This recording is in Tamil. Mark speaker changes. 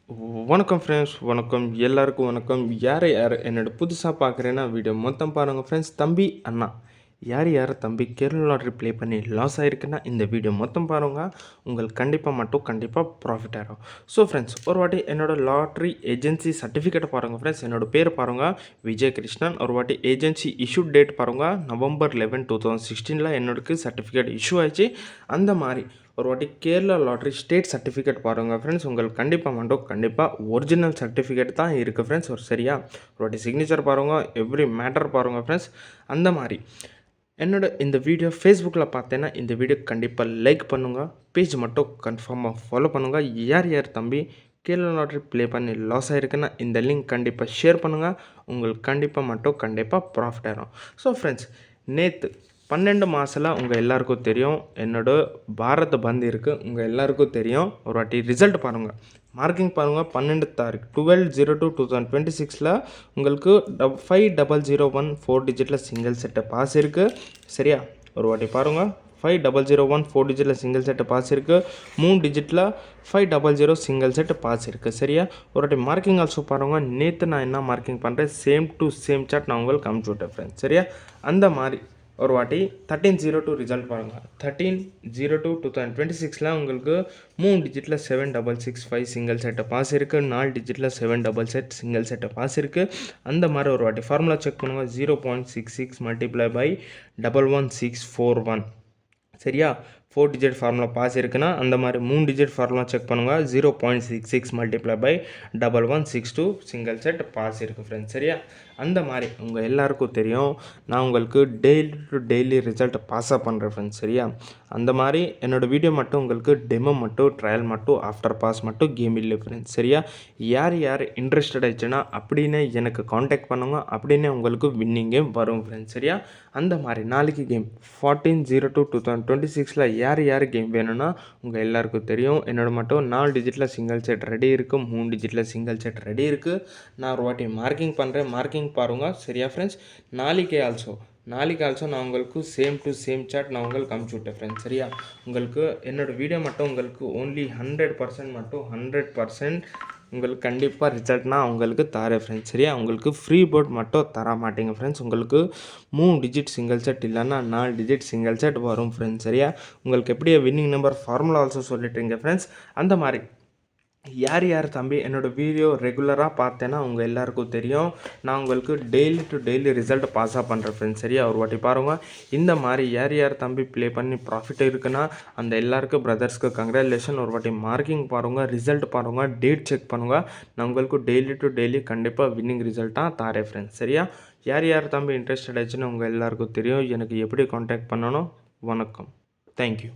Speaker 1: வணக்கம் ஃப்ரெண்ட்ஸ், வணக்கம் எல்லாருக்கும் வணக்கம். யார் என்னோட புதுசாக பார்க்குறேன்னா வீடியோ மொத்தம் பாருங்கள் ஃப்ரெண்ட்ஸ். தம்பி அண்ணா யார் தம்பி கேரளா லாட்ரி ப்ளே பண்ணி லாஸ் ஆகிருக்குன்னா இந்த வீடியோ மொத்தம் பாருங்கள். உங்களுக்கு கண்டிப்பாக ப்ராஃபிட் ஆகிடும். ஸோ ஃப்ரெண்ட்ஸ், ஒரு வாட்டி என்னோடய லாட்ரி ஏஜென்சி சர்டிஃபிகேட்டை பாருங்கள் ஃப்ரெண்ட்ஸ். என்னோடய பேர் பாருங்கள் விஜய் கிருஷ்ணன். ஒரு வாட்டி ஏஜென்சி இஷ்யூ டேட் பாருங்கள் November 11, 2016 என்னோடக்கு சர்டிஃபிகேட் இஷ்யூ ஆயிடுச்சு. அந்த மாதிரி ஒரு வாட்டி கேரளா லாட்ரி ஸ்டேட் சர்டிஃபிகேட் பாருங்கள் ஃப்ரெண்ட்ஸ். உங்களுக்கு கண்டிப்பாக ஒரிஜினல் சர்டிஃபிகேட் தான் இருக்குது ஃப்ரெண்ட்ஸ். சரியா, ஒரு வாட்டி சிக்னேச்சர் பாருங்கள், எவ்ரி மேட்டர் பாருங்கள் ஃப்ரெண்ட்ஸ். அந்த மாதிரி என்னோட இந்த வீடியோ ஃபேஸ்புக்கில் பார்த்தேன்னா இந்த வீடியோ கண்டிப்பாக லைக் பண்ணுங்கள். பேஜ் மட்டும் கன்ஃபார்மாக ஃபாலோ பண்ணுங்கள். யார் தம்பி கேரளா லாட்ரி ப்ளே பண்ணி லாஸ் ஆகிருக்குன்னா இந்த லிங்க் கண்டிப்பாக ஷேர் பண்ணுங்கள். உங்களுக்கு கண்டிப்பாக ப்ராஃபிட் ஆகிடும். ஸோ ஃப்ரெண்ட்ஸ், நேற்று 12 மாதத்தில் உங்கள் எல்லாருக்கும் தெரியும் என்னோடய பாரத் பந்த் இருக்குது. உங்கள் எல்லாருக்கும் தெரியும். ஒரு வாட்டி ரிசல்ட் பாருங்கள், மார்க்கிங் பாருங்கள். 12 தாரீக் 12/02/2026 உங்களுக்கு 5001 4 டிஜிட்டில் சிங்கிள் செட்டை பாஸ் இருக்குது. சரியா, ஒரு வாட்டி பாருங்கள். 5001 4 டிஜிட்டில் சிங்கிள் செட்டு பாஸ் இருக்குது. 3 டிஜிட்டில் 500 சிங்கிள் செட்டு பாஸ் இருக்குது. சரியா, ஒரு வாட்டி மார்க்கிங் ஆல்சோ பாருங்கள். நேற்று நான் என்ன மார்க்கிங் பண்ணுறேன் சேம் டு சேம் சார்ட் நான் உங்களுக்கு அனுப்பிச்சி விட்டேன் ஃப்ரெண்ட்ஸ். சரியா, அந்த மாதிரி ஒரு வாட்டி 13/02 ரிசல்ட் பாருங்கள். 13/02/2026 உங்களுக்கு 3 டிஜிட்டில் 7665 சிங்கிள் செட்டை பாஸ் இருக்குது. 4 டிஜிட்டில் 777 சிங்கிள் செட்டை பாஸ் இருக்குது. அந்த மாதிரி ஒரு வாட்டி ஃபார்முலா செக் பண்ணுங்கள். 0.66 மல்டிப்ளை பை 11641. சரியா, 4 டிஜிட் ஃபார்முலா பாஸ் இருக்குன்னா அந்த மாதிரி 3 டிஜிட் ஃபார்முலா செக் பண்ணுங்கள். 0.66 multiply by 1162 single set pass இருக்குது ஃப்ரெண்ட்ஸ். சரியா, அந்த மாதிரி உங்கள் எல்லாருக்கும் தெரியும் நான் உங்களுக்கு டெய்லி டு டெய்லி ரிசல்ட் பாஸாக பண்ணுறேன் ஃப்ரெண்ட்ஸ். சரியா, அந்த மாதிரி என்னோடய வீடியோ மட்டும் உங்களுக்கு டெமோ மட்டும் ட்ரையல் மட்டும் ஆஃப்டர் பாஸ் மட்டும் கேம் இல்லை ஃப்ரெண்ட்ஸ். சரியா, யார் இன்ட்ரெஸ்டட் ஆயிடுச்சுன்னா அப்படின்னு எனக்கு காண்டாக்ட் பண்ணுங்க. அப்படின்னு உங்களுக்கு வின்னிங் கேம் வரும் ஃப்ரெண்ட்ஸ். சரியா, அந்த மாதிரி நாளைக்கு கேம் 14/02/2026 யார் கேம் வேணும்னா உங்கள் எல்லாருக்கும் தெரியும். என்னோட மட்டும் 4 டிஜிட்டில் சிங்கிள் செட் ரெடி இருக்குது. 3 டிஜிட்டில் சிங்கிள் செட் ரெடி இருக்குது. நான் ஒரு வாட்டி மார்க்கிங் பண்ணுறேன், மார்க்கிங் பாருங்கள். சரியா ஃப்ரெண்ட்ஸ், நாளைக்கு ஆல்சோ நான் உங்களுக்கு சேம் டு சேம் சார்ட் நான் உங்களுக்கு அனுப்பிச்சி விட்டேன் ஃப்ரெண்ட்ஸ். சரியா, உங்களுக்கு என்னோடய வீடியோ மட்டும் உங்களுக்கு ஓன்லி 100% உங்களுக்கு கண்டிப்பாக ரிசல்ட்னா உங்களுக்கு தரேன் ஃப்ரெண்ட்ஸ். சரியா, உங்களுக்கு ஃப்ரீ போர்ட் மட்டும் தர மாட்டேங்க ஃப்ரெண்ட்ஸ். உங்களுக்கு 3 டிஜிட் சிங்கிள் செட் இல்லைன்னா 4 டிஜிட் சிங்கிள் செட் வரும் ஃப்ரெண்ட்ஸ். சரியா, உங்களுக்கு எப்படியே வின்னிங் நம்பர் ஃபார்முலா ஆல்சோ சொல்லிட்டுருங்க ஃப்ரெண்ட்ஸ். அந்த மாதிரி யார் தம்பி என்னோடய வீடியோ ரெகுலராக பார்த்தேன்னா உங்கள் எல்லாருக்கும் தெரியும் நான் உங்களுக்கு டெய்லி டு டெய்லி ரிசல்ட் பாஸாக பண்ணுறேன் ஃப்ரெண்ட்ஸ். சரியா, ஒரு வாட்டி பாருங்கள். இந்த மாதிரி யார் தம்பி ப்ளே பண்ணி ப்ராஃபிட் இருக்குன்னா அந்த எல்லாருக்கும் பிரதர்ஸ்க்கு கங்க்ராச்சுலேஷன். ஒரு வாட்டி மார்க்கிங் பாருங்கள், ரிசல்ட் பாருங்கள், டேட் செக் பண்ணுங்கள். நான் உங்களுக்கு டெய்லி டு டெய்லி கண்டிப்பாக வின்னிங் ரிசல்ட்டாக தாரேன் ஃப்ரெண்ட்ஸ். சரியா, யார் தம்பி இன்ட்ரெஸ்டட் ஆச்சுன்னு உங்கள் எல்லாருக்கும் தெரியும் எனக்கு எப்படி காண்டாக்ட் பண்ணணும். வணக்கம், தேங்க்யூ.